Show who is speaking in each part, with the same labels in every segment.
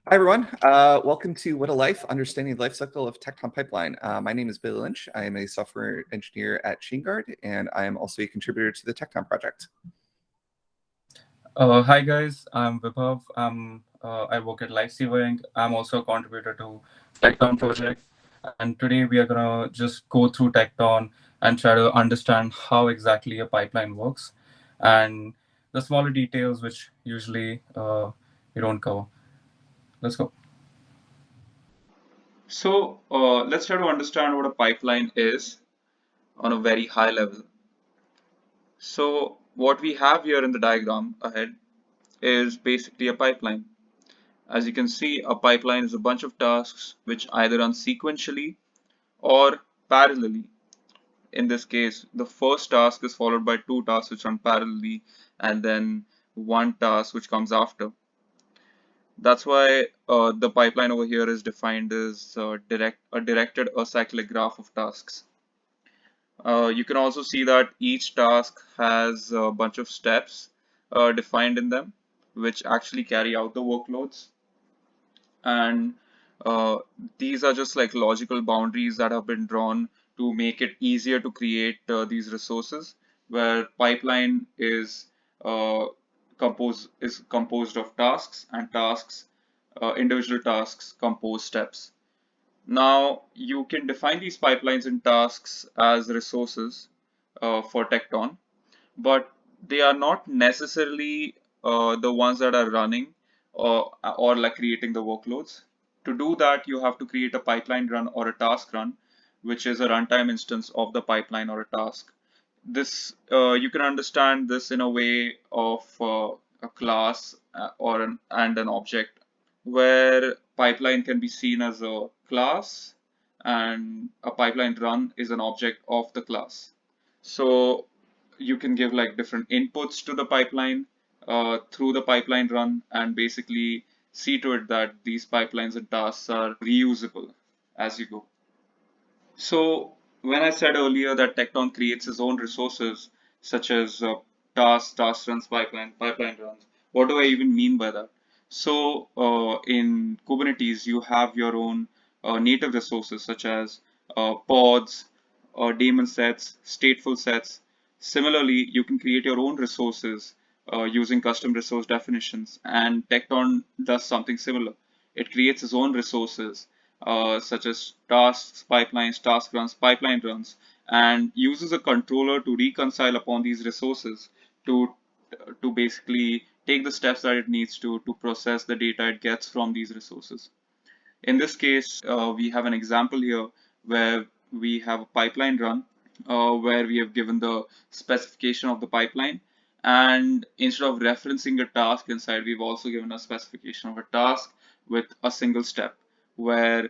Speaker 1: Hi, everyone. Welcome to What a Life, Understanding the Lifecycle of Tekton Pipeline. My name is Billy Lynch. I am a software engineer at ShaneGuard, and I am also a contributor to the Tekton project.
Speaker 2: Hi guys, I'm Vibhav. I work at Lifesaver. I'm also a contributor to Tekton project. And today we are gonna just go through Tekton and try to understand how exactly a pipeline works and the smaller details which usually we don't cover. Let's go. So let's try to understand what a pipeline is on a very high level. So what we have here in the diagram ahead is basically a pipeline. As you can see, a pipeline is a bunch of tasks which either run sequentially or parallelly. In this case, the first task is followed by two tasks which run parallelly and then one task which comes after. That's why the pipeline over here is defined as a directed acyclic graph of tasks. You can also see that each task has a bunch of steps defined in them, which actually carry out the workloads. And uh, these are just like logical boundaries that have been drawn to make it easier to create these resources, where pipeline uh, is composed of tasks, and individual tasks compose steps. Now you can define these pipelines and tasks as resources for Tekton, but they are not necessarily the ones that are running or like creating the workloads. To do that, you have to create a pipeline run or a task run, which is a runtime instance of the pipeline or a task. This you can understand this in a way of a class and an object, where pipeline can be seen as a class and a pipeline run is an object of the class. So you can give like different inputs to the pipeline through the pipeline run and basically see to it that these pipelines and tasks are reusable as you go. So when I said earlier that Tekton creates its own resources such as task runs, pipeline runs, what do I even mean by that? So in Kubernetes, you have your own native resources such as pods, daemon sets, stateful sets. Similarly, you can create your own resources using custom resource definitions, and Tekton does something similar. It creates its own resources such as tasks, pipelines, task runs, pipeline runs, and uses a controller to reconcile upon these resources to to basically take the steps that it needs to process the data it gets from these resources. In this case, we have an example here where we have a pipeline run where we have given the specification of the pipeline. And instead of referencing a task inside, we've also given a specification of a task with a single step where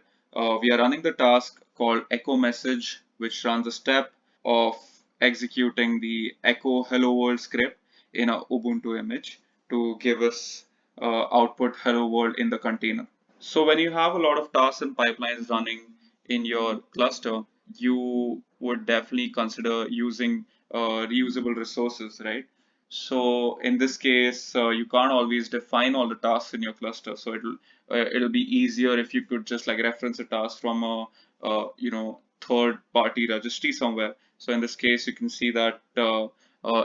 Speaker 2: we are running the task called echo message, which runs a step of executing the echo hello world script in a Ubuntu image to give us output hello world in the container. So when you have a lot of tasks and pipelines running in your cluster, you would definitely consider using reusable resources, right? So in this case, you can't always define all the tasks in your cluster. So it'll be easier if you could just like reference a task from a third party registry somewhere. So in this case, you can see that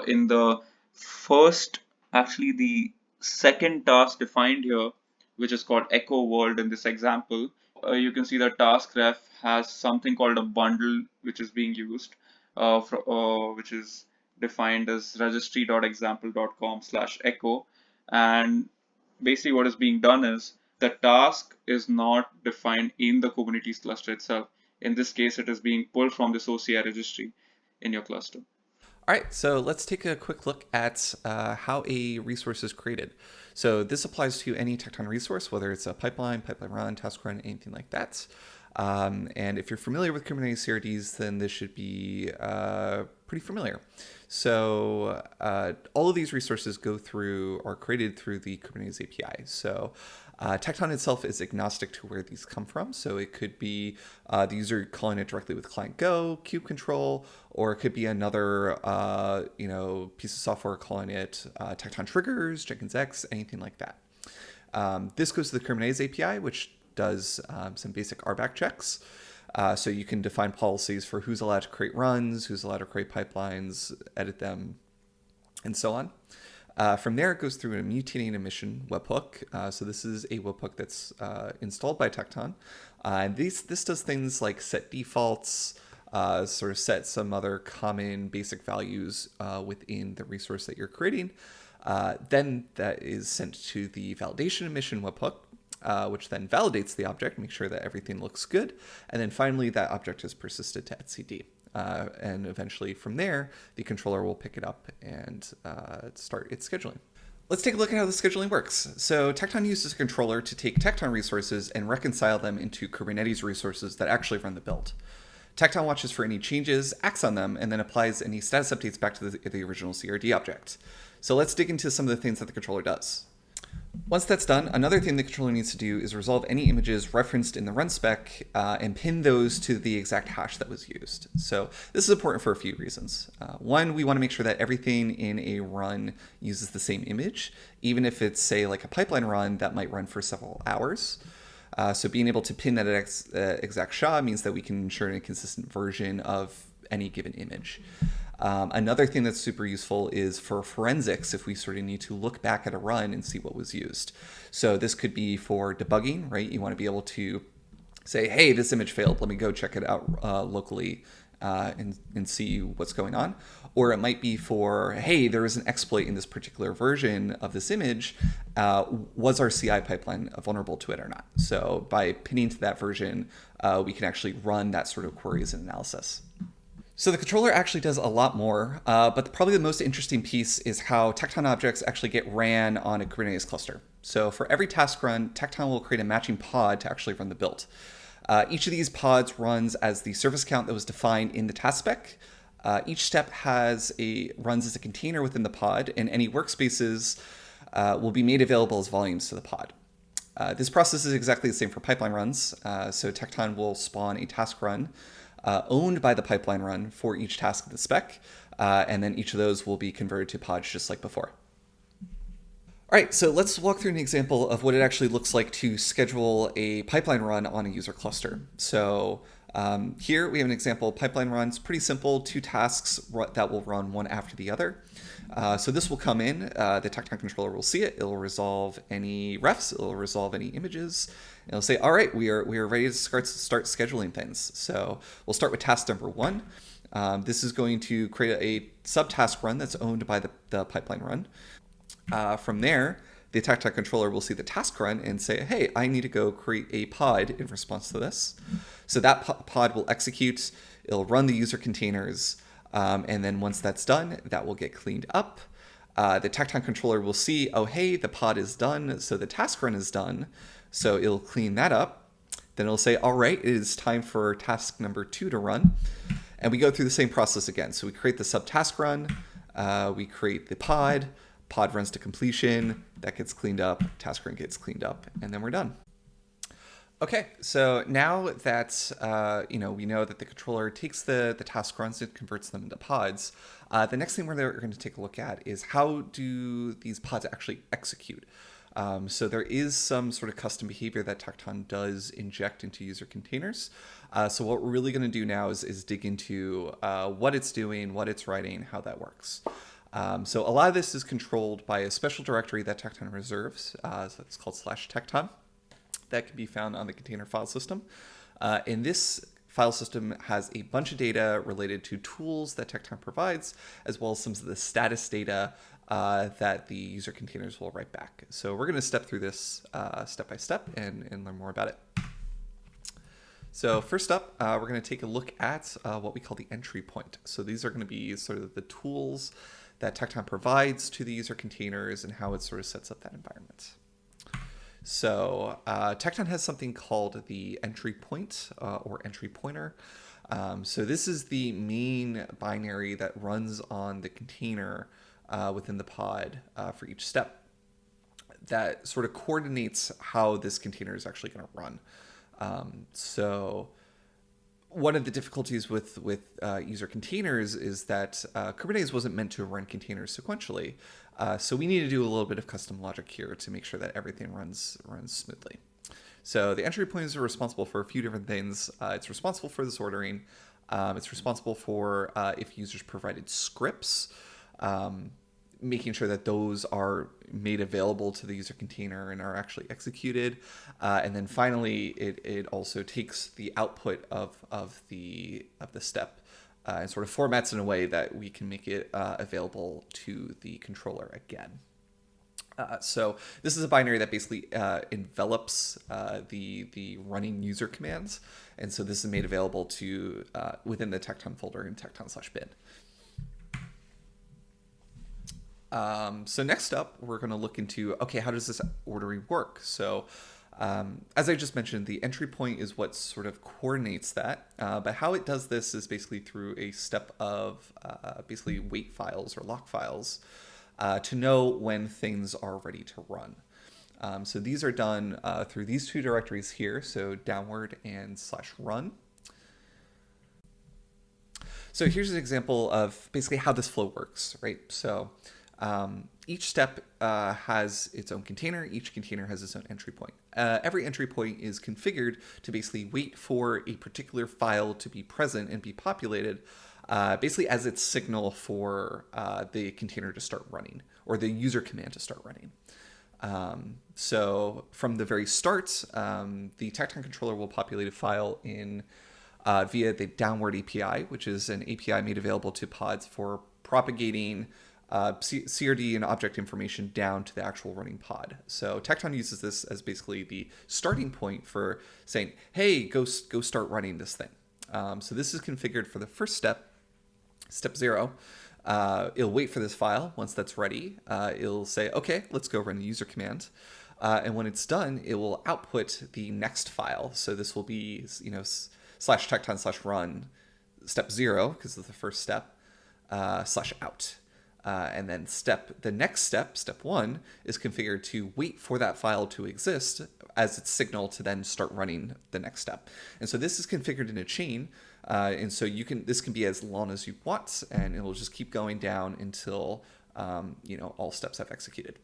Speaker 2: in the first, actually the second task defined here, which is called echo world in this example, you can see that task ref has something called a bundle which is being used, which is defined as registry.example.com/echo. And basically what is being done is the task is not defined in the Kubernetes cluster itself. In this case, it is being pulled from this OCI registry in your cluster.
Speaker 1: All right, so let's take a quick look at how a resource is created. So this applies to any Tekton resource, whether it's a pipeline run, task run, anything like that. And if you're familiar with Kubernetes CRDs, then this should be pretty familiar. So all of these resources are created through the Kubernetes API. So Tekton itself is agnostic to where these come from. So it could be the user calling it directly with client Go, kube control, or it could be another piece of software calling it Tekton triggers, Jenkins X, anything like that. This goes to the Kubernetes API, which does some basic RBAC checks. So you can define policies for who's allowed to create runs, who's allowed to create pipelines, edit them, and so on. From there, it goes through a mutating emission webhook. So this is a webhook that's installed by Tekton. This does things like set defaults, sort of set some other common basic values within the resource that you're creating. Then that is sent to the validation emission webhook, which then validates the object, make sure that everything looks good. And then finally, that object is persisted to etcd. And eventually from there, the controller will pick it up and start its scheduling. Let's take a look at how the scheduling works. So Tekton uses a controller to take Tekton resources and reconcile them into Kubernetes resources that actually run the build. Tekton watches for any changes, acts on them, and then applies any status updates back to the original CRD object. So let's dig into some of the things that the controller does. Once that's done, another thing the controller needs to do is resolve any images referenced in the run spec and pin those to the exact hash that was used. So this is important for a few reasons. One, we want to make sure that everything in a run uses the same image, even if it's, say, like a pipeline run that might run for several hours. So being able to pin that exact SHA means that we can ensure a consistent version of any given image. Another thing that's super useful is for forensics, if we sort of need to look back at a run and see what was used. So this could be for debugging, right? You want to be able to say, hey, this image failed. Let me go check it out locally and see what's going on. Or it might be for, hey, there is an exploit in this particular version of this image. Was our CI pipeline vulnerable to it or not? So by pinning to that version, we can actually run that sort of queries and analysis. So the controller actually does a lot more, but probably the most interesting piece is how Tekton objects actually get ran on a Kubernetes cluster. So for every task run, Tekton will create a matching pod to actually run the build. Each of these pods runs as the service count that was defined in the task spec. Each step runs as a container within the pod, and any workspaces will be made available as volumes to the pod. This process is exactly the same for pipeline runs. So Tekton will spawn a task run owned by the pipeline run for each task of the spec, and then each of those will be converted to pods just like before. All right, so let's walk through an example of what it actually looks like to schedule a pipeline run on a user cluster. So here we have an example of pipeline runs, pretty simple, 2 tasks that will run one after the other. So this will come in, the Tekton controller will see it, it'll resolve any refs, it'll resolve any images, and it'll say, all right, we are ready to start scheduling things. So we'll start with task number 1. This is going to create a subtask run that's owned by the pipeline run. From there, the Tekton controller will see the task run and say, hey, I need to go create a pod in response to this. So that pod will execute, it'll run the user containers, and then once that's done, that will get cleaned up. The Tekton controller will see, oh, hey, the pod is done, so the task run is done. So it'll clean that up. Then it'll say, all right, it is time for task number 2 to run. And we go through the same process again. So we create the subtask run, we create the pod runs to completion, that gets cleaned up, task run gets cleaned up, and then we're done. Okay, so now that we know that the controller takes the task runs and converts them into pods, the next thing we're going to take a look at is how do these pods actually execute. So there is some sort of custom behavior that Tekton does inject into user containers. So what we're really going to do now is dig into what it's doing, what it's writing, how that works. So a lot of this is controlled by a special directory that Tekton reserves. So it's called /Tekton. That can be found on the container file system. And this file system has a bunch of data related to tools that Tekton provides, as well as some of the status data that the user containers will write back. So we're going to step through this step by step and learn more about it. So first up, we're going to take a look at what we call the Entrypoint. So these are going to be sort of the tools that Tekton provides to the user containers and how it sort of sets up that environment. So Tekton has something called the Entrypoint or entry pointer. So this is the main binary that runs on the container within the pod for each step that sort of coordinates how this container is actually going to run. So one of the difficulties with user containers is that Kubernetes wasn't meant to run containers sequentially. So we need to do a little bit of custom logic here to make sure that everything runs smoothly. So the entry points are responsible for a few different things. It's responsible for this ordering. It's responsible for if users provided scripts, making sure that those are made available to the user container and are actually executed. And then finally, it also takes the output of the step and sort of formats in a way that we can make it available to the controller again. So this is a binary that basically envelops the running user commands, and so this is made available to within the Tekton folder in tekton/bin. So next up, we're going to look into, okay, how does this ordering work? So as I just mentioned, the entry point is what sort of coordinates that, but how it does this is basically through a step of basically wait files or lock files to know when things are ready to run. So these are done through these two directories here, so downward and /run. So here's an example of basically how this flow works, right? So each step has its own container. Each container has its own entry point. Every entry point is configured to basically wait for a particular file to be present and be populated, basically as its signal for the container to start running, or the user command to start running. So from the very start, the Tekton controller will populate a file in via the downward API, which is an API made available to pods for propagating CRD and object information down to the actual running pod. So Tekton uses this as basically the starting point for saying, hey, go start running this thing. So this is configured for the first step, step 0. It'll wait for this file. Once that's ready, it'll say, okay, let's go run the user command. And when it's done, it will output the next file. So this will be, /tekton/run step 0, because of the first step, /out. And then the next step, step 1, is configured to wait for that file to exist as its signal to then start running the next step. And so this is configured in a chain, and so this can be as long as you want, and it'll just keep going down until all steps have executed.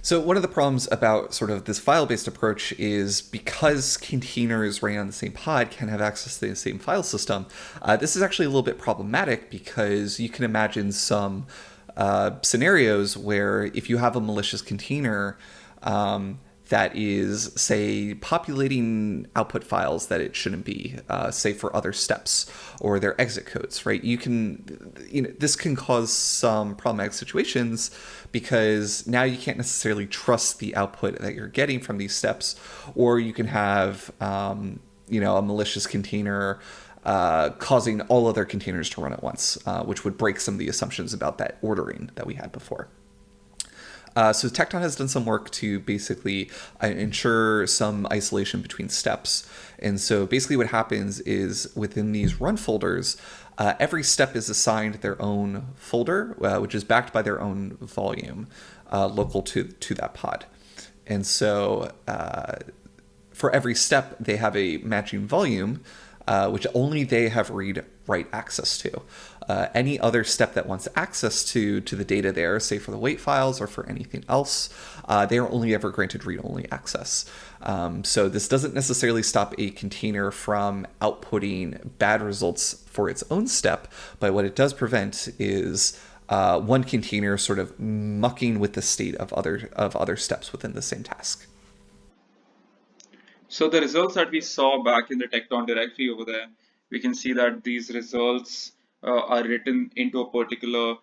Speaker 1: So one of the problems about sort of this file-based approach is because containers running on the same pod can have access to the same file system, this is actually a little bit problematic because you can imagine some scenarios where if you have a malicious container that is, say, populating output files that it shouldn't be, say for other steps or their exit codes, right? This can cause some problematic situations because now you can't necessarily trust the output that you're getting from these steps, or you can have, a malicious container causing all other containers to run at once, which would break some of the assumptions about that ordering that we had before. So Tekton has done some work to basically ensure some isolation between steps. And so basically what happens is within these run folders, every step is assigned their own folder, which is backed by their own volume local to that pod. And so for every step, they have a matching volume, which only they have read-write access to. Any other step that wants access to the data there, say for the wait files or for anything else, they are only ever granted read-only access. So this doesn't necessarily stop a container from outputting bad results for its own step, but what it does prevent is one container sort of mucking with the state of other steps within the same task.
Speaker 2: So the results that we saw back in the Tekton directory over there, we can see that these results are written into a particular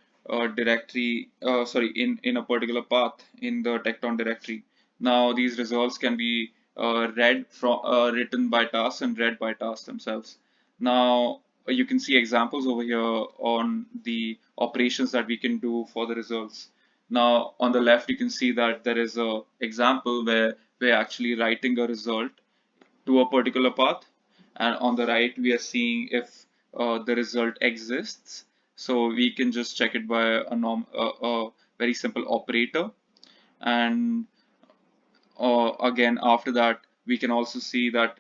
Speaker 2: directory, in a particular path in the Tekton directory. Now these results can be written by tasks and read by tasks themselves. Now you can see examples over here on the operations that we can do for the results. Now on the left, you can see that there is a example where we're actually writing a result to a particular path, and on the right we are seeing if the result exists. So we can just check it by a very simple operator, and again after that we can also see that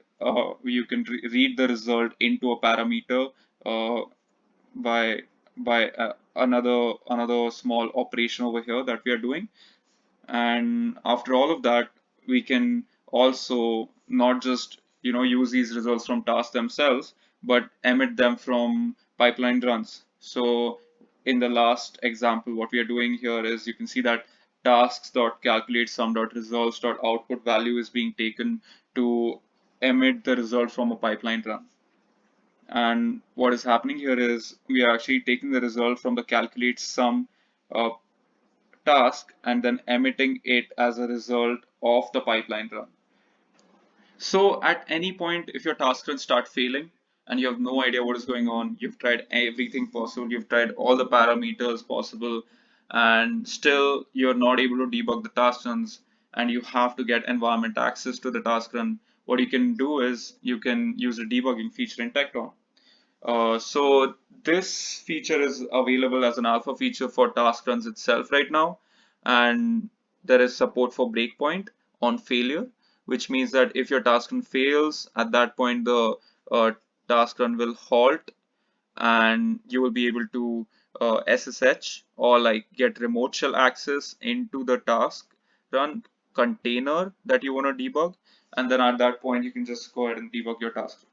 Speaker 2: you can read the result into a parameter uh, by another small operation over here that we are doing. And after all of that, we can also not just use these results from tasks themselves, but emit them from pipeline runs. So in the last example, what we are doing here is you can see that tasks.calculate sum.results.output value is being taken to emit the result from a pipeline run. And what is happening here is we are actually taking the result from the calculate sum uh, task and then emitting it as a result of the pipeline run. So at any point, if your task runs start failing and you have no idea what is going on, you've tried everything possible, you've tried all the parameters possible, and still you're not able to debug the task runs, and you have to get environment access to the task run, what you can do is you can use a debugging feature in Tekton. So this feature is available as an alpha feature for task runs itself right now, and there is support for breakpoint on failure, which means that if your task run fails, at that point the task run will halt, and you will be able to SSH or like get remote shell access into the task run container that you want to debug, and then at that point you can just go ahead and debug your task.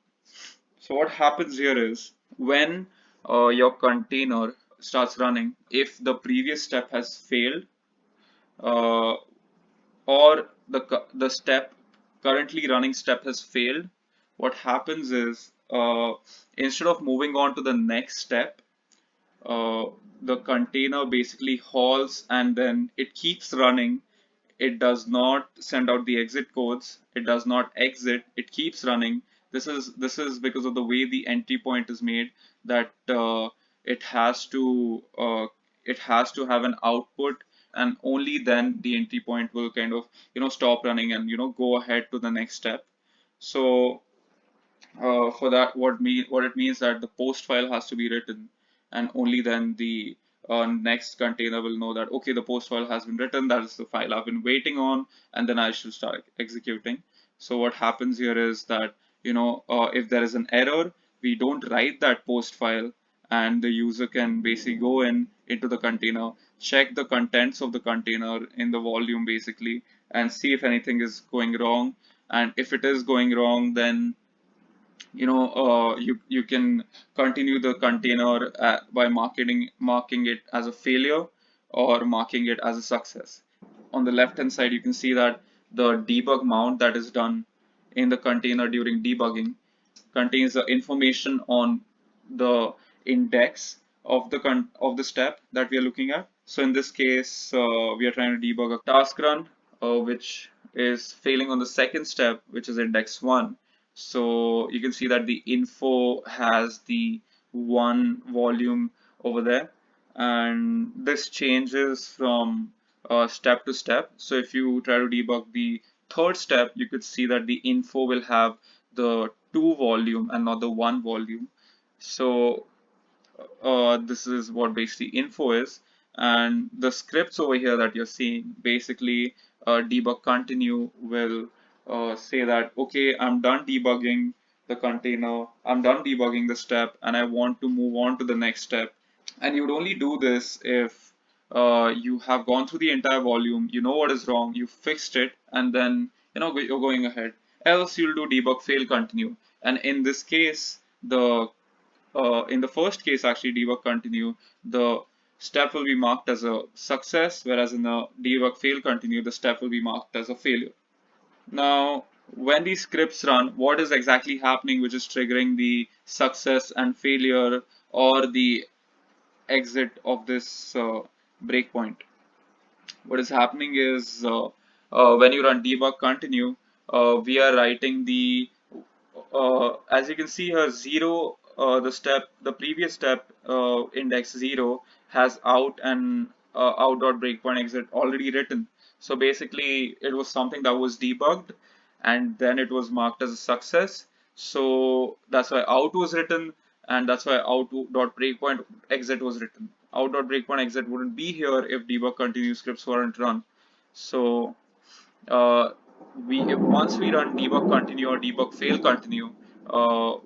Speaker 2: So what happens here is when your container starts running, if the previous step has failed uh, or the step currently running step has failed, what happens is instead of moving on to the next step, uh, the container basically halts and then it keeps running. It does not send out the exit codes. It does not exit. It keeps running. This is because of the way the entry point is made, that it has to uh, it has to have an output, and only then the entry point will kind of stop running and go ahead to the next step. So for that, what it means that the post file has to be written, and only then the next container will know that okay, the post file has been written. That is the file I've been waiting on, and then I should start executing. So what happens here is that if there is an error, we don't write that post file, and the user can basically go into the container, check the contents of the container in the volume basically, and see if anything is going wrong. And if it is going wrong, then you can continue the container by marking it as a failure or marking it as a success. On the left hand side, you can see that the debug mount that is done in the container during debugging contains the information on the index of the step that we are looking at. So in this case, we are trying to debug a task run, which is failing on the second step, which is index 1. So you can see that the info has the one volume over there, and this changes from step to step. So if you try to debug the third step, you could see that the info will have the two volume and not the one volume. So this is what basically info is, and the scripts over here that you're seeing basically debug continue will say that okay, I'm done debugging the container, I'm done debugging the step, and I want to move on to the next step. And you would only do this if you have gone through the entire volume, you know what is wrong, you fixed it, and then you're going ahead. Else you'll do debug fail continue. And in this case, the in the first case actually debug continue, the step will be marked as a success, whereas in the debug fail continue, the step will be marked as a failure. Now, when these scripts run, what is exactly happening which is triggering the success and failure or the exit of this breakpoint? What is happening is when you run debug continue, we are writing the as you can see here, zero, the previous step, index 0 has out and out dot breakpoint exit already written. So basically, it was something that was debugged, and then it was marked as a success. So that's why out was written, and that's why out dot breakpoint exit was written. Out dot breakpoint exit wouldn't be here if debug continue scripts weren't run. So uh, once we run debug continue or debug fail continue,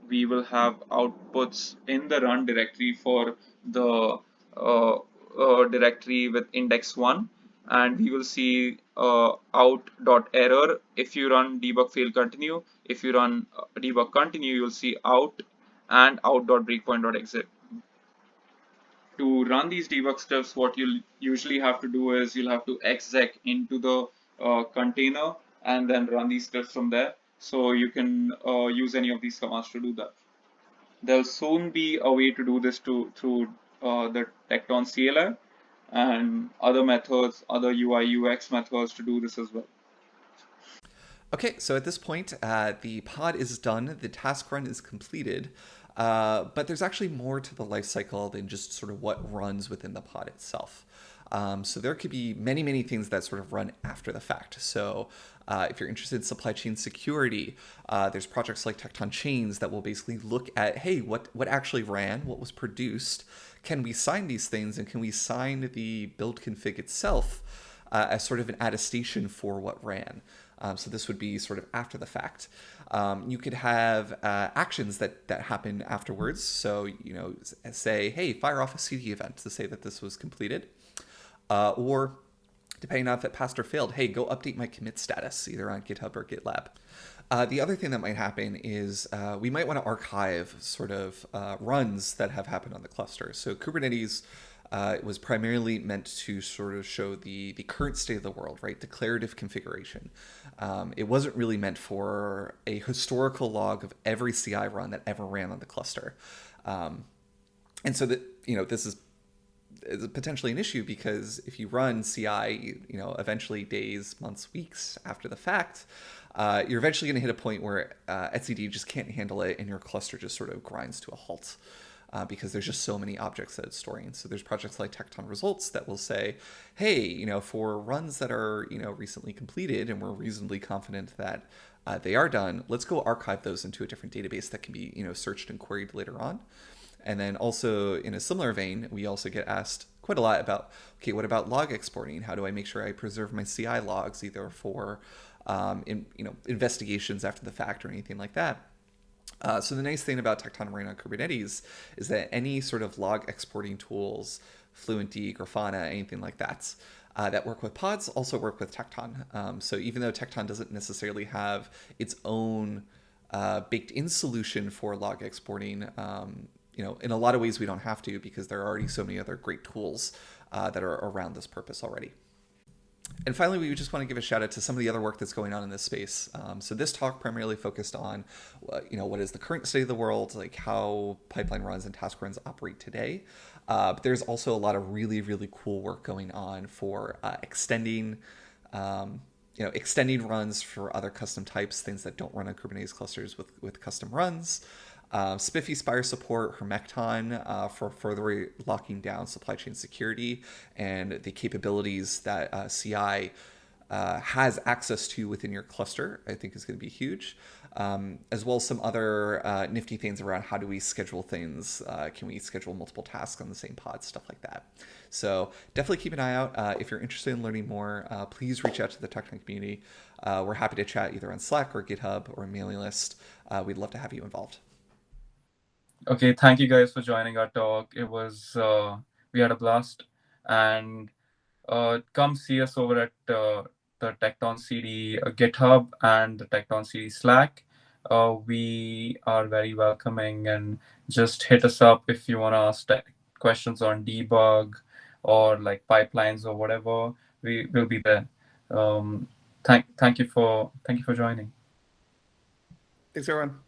Speaker 2: we will have outputs in the run directory for the directory with index 1, and we will see out.error if you run debug fail continue. If you run debug continue, you'll see out and out.breakpoint.exit. To run these debug steps, what you'll usually have to do is you'll have to exec into the container and then run these steps from there. So you can use any of these commands to do that. There'll soon be a way to do this through the Tekton CLI and other methods, other UI UX methods to do this as well.
Speaker 1: Okay, so at this point, the pod is done, the task run is completed, but there's actually more to the lifecycle than just sort of what runs within the pod itself. So there could be many, many things that sort of run after the fact. So if you're interested in supply chain security, there's projects like Tekton Chains that will basically look at, hey, what actually ran, what was produced, can we sign these things, and can we sign the build config itself as sort of an attestation for what ran. So this would be sort of after the fact. You could have actions that happen afterwards. So, say, hey, fire off a CD event to say that this was completed. Or depending on if it passed or failed, hey, go update my commit status either on GitHub or GitLab. The other thing that might happen is we might want to archive sort of runs that have happened on the cluster. So Kubernetes was primarily meant to sort of show the current state of the world, right? Declarative configuration. It wasn't really meant for a historical log of every CI run that ever ran on the cluster. And so that, this is potentially an issue because if you run CI, eventually days, months, weeks after the fact, you're eventually going to hit a point where etcd just can't handle it and your cluster just sort of grinds to a halt. Because there's just so many objects that it's storing. So there's projects like Tekton Results that will say, hey, for runs that are, recently completed and we're reasonably confident that they are done, let's go archive those into a different database that can be, searched and queried later on. And then also in a similar vein, we also get asked quite a lot about, okay, what about log exporting? How do I make sure I preserve my CI logs either for, investigations after the fact or anything like that? So the nice thing about Tekton running on Kubernetes is that any sort of log exporting tools, Fluentd, Grafana, anything like that, that work with pods also work with Tekton. So even though Tekton doesn't necessarily have its own baked-in solution for log exporting, in a lot of ways we don't have to because there are already so many other great tools that are around this purpose already. And finally, we just want to give a shout out to some of the other work that's going on in this space. So this talk primarily focused on, what is the current state of the world, like how pipeline runs and task runs operate today. But there's also a lot of really, really cool work going on for extending runs for other custom types, things that don't run on Kubernetes clusters with custom runs. Spiffy Spire support, Hermecton for further locking down supply chain security and the capabilities that CI has access to within your cluster, I think is going to be huge. As well as some other nifty things around how do we schedule things? Can we schedule multiple tasks on the same pod? Stuff like that. So definitely keep an eye out. If you're interested in learning more, please reach out to the Tekton community. We're happy to chat either on Slack or GitHub or a mailing list. We'd love to have you involved.
Speaker 3: Okay, thank you guys for joining our talk. It was we had a blast, and come see us over at the Tekton CD GitHub and the Tekton CD Slack. We are very welcoming, and just hit us up if you want to ask questions on debug or like pipelines or whatever. We will be there. Thank you for joining.
Speaker 1: Thanks, everyone.